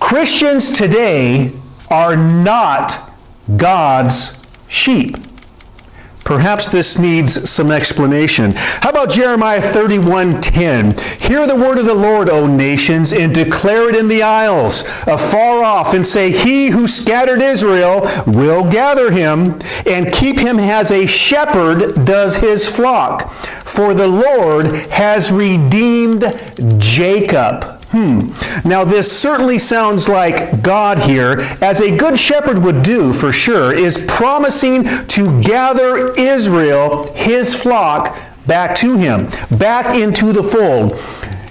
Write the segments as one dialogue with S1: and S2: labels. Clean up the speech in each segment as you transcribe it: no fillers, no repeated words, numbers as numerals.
S1: Christians today are not God's sheep. Perhaps this needs some explanation. How about Jeremiah 31:10? Hear the word of the Lord, O nations, and declare it in the isles, afar off, and say, He who scattered Israel will gather him, and keep him as a shepherd does his flock. For the Lord has redeemed Jacob. Now this certainly sounds like God here, as a good shepherd would do for sure, is promising to gather Israel, his flock, back to him, back into the fold.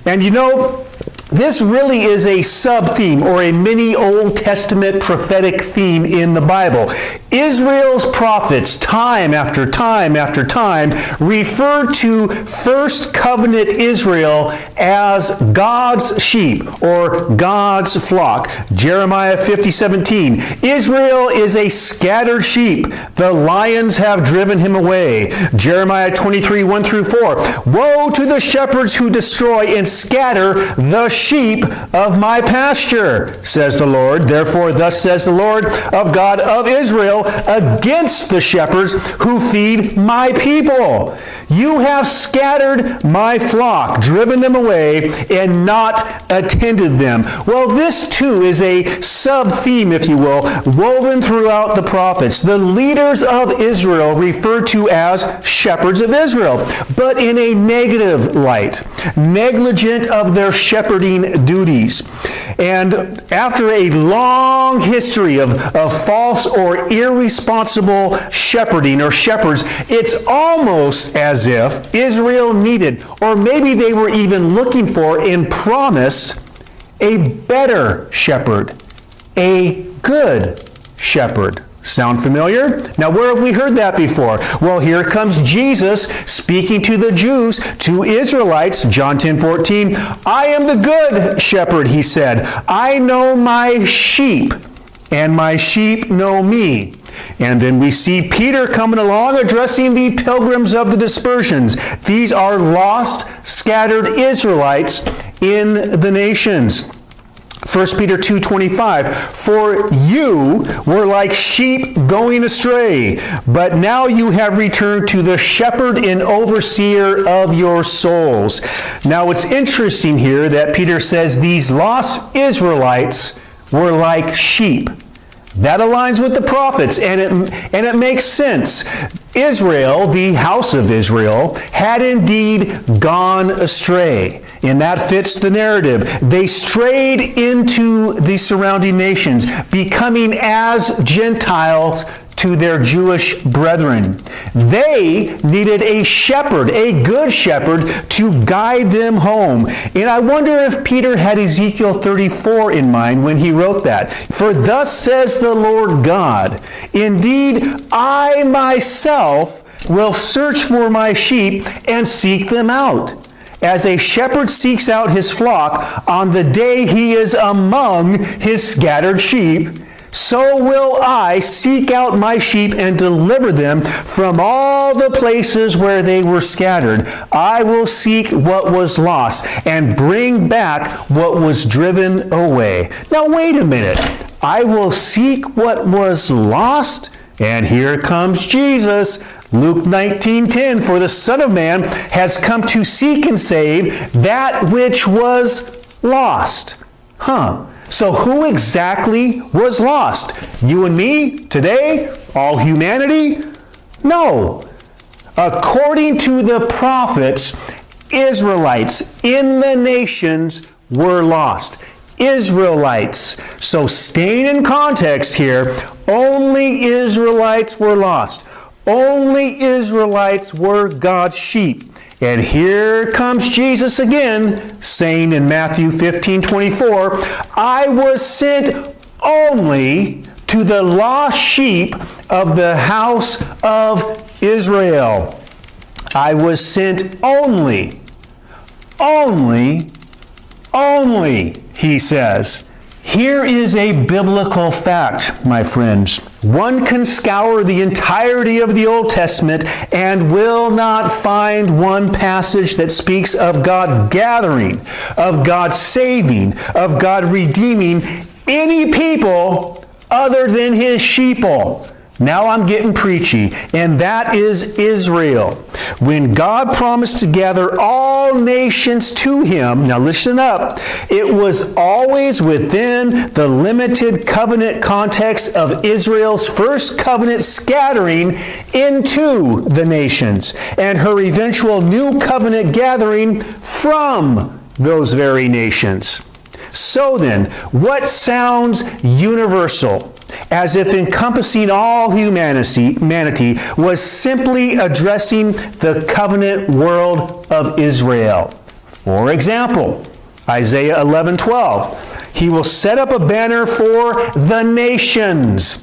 S1: And you know, this really is a sub-theme or a mini Old Testament prophetic theme in the Bible. Israel's prophets, time after time after time, refer to first covenant Israel as God's sheep or God's flock. Jeremiah 50:17, Israel is a scattered sheep. The lions have driven him away. Jeremiah 23:1 through 4, woe to the shepherds who destroy and scatter the sheep of my pasture, says the Lord. Therefore, thus says the Lord of God of Israel against the shepherds who feed my people. You have scattered my flock, driven them away, and not attended them. Well, this too is a sub-theme, if you will, woven throughout the prophets. The leaders of Israel referred to as shepherds of Israel, but in a negative light, negligent of their shepherding duties. And after a long history of false or irresponsible shepherding or shepherds, it's almost as if Israel needed, or maybe they were even looking for and promised, a better shepherd, a good shepherd. Sound familiar? Now, where have we heard that before? Well, here comes Jesus speaking to the Jews, to Israelites, John 10:14. I am the good shepherd, he said. I know my sheep, and my sheep know me. And then we see Peter coming along addressing the pilgrims of the dispersions. These are lost, scattered Israelites in the nations. 1 Peter 2:25, for you were like sheep going astray, but now you have returned to the shepherd and overseer of your souls. Now it's interesting here that Peter says these lost Israelites were like sheep. That aligns with the prophets, and it makes sense. Israel, the house of Israel, had indeed gone astray, and that fits the narrative. They strayed into the surrounding nations, becoming as Gentiles to their Jewish brethren. They needed a shepherd, a good shepherd, to guide them home. And I wonder if Peter had Ezekiel 34 in mind when he wrote that. For thus says the Lord God, indeed, I myself will search for my sheep and seek them out. As a shepherd seeks out his flock on the day he is among his scattered sheep, so will I seek out my sheep and deliver them from all the places where they were scattered. I will seek what was lost and bring back what was driven away. Now wait a minute. I will seek what was lost? And here comes Jesus. Luke 19:10, for the Son of Man has come to seek and save that which was lost. So who exactly was lost? You and me today? All humanity? No. According to the prophets, Israelites in the nations were lost. Israelites. So staying in context here, only Israelites were lost. Only Israelites were God's sheep. And here comes Jesus again, saying in Matthew 15:24, I was sent only to the lost sheep of the house of Israel. I was sent only, he says. Here is a biblical fact, my friends. One can scour the entirety of the Old Testament and will not find one passage that speaks of God gathering, of God saving, of God redeeming any people other than his sheeple. Now I'm getting preachy, and that is Israel. When God promised to gather all nations to him, now listen up, it was always within the limited covenant context of Israel's first covenant scattering into the nations, and her eventual new covenant gathering from those very nations. So then, what sounds universal, as if encompassing all humanity, was simply addressing the covenant world of Israel? For example, Isaiah 11:12, he will set up a banner for the nations,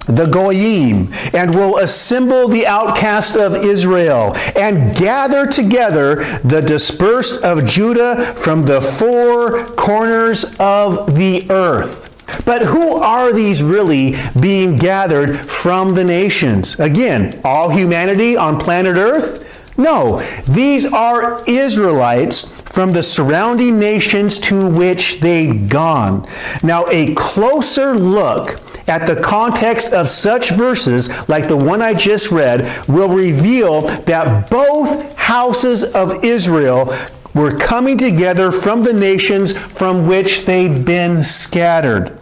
S1: the Goyim, and will assemble the outcast of Israel, and gather together the dispersed of Judah from the four corners of the earth. But who are these really being gathered from the nations? Again, all humanity on planet Earth? No, these are Israelites from the surrounding nations to which they'd gone. Now, a closer look at the context of such verses, like the one I just read, will reveal that both houses of Israel were coming together from the nations from which they'd been scattered.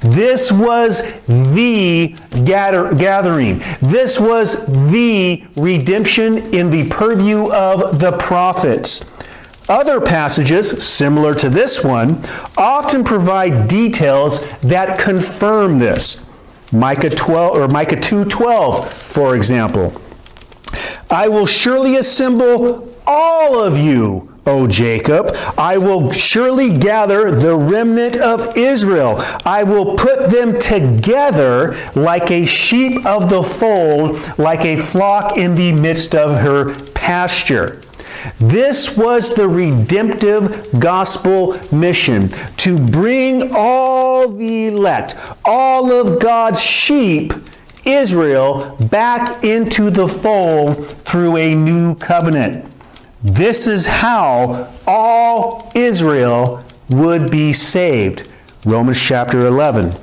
S1: This was the gathering. This was the redemption in the purview of the prophets. Other passages, similar to this one, often provide details that confirm this. Micah 2:12, for example. I will surely assemble all of you, O Jacob. I will surely gather the remnant of Israel. I will put them together like a sheep of the fold, like a flock in the midst of her pasture. This was the redemptive gospel mission, to bring all the elect, all of God's sheep, Israel, back into the fold through a new covenant. This is how all Israel would be saved. Romans chapter 11.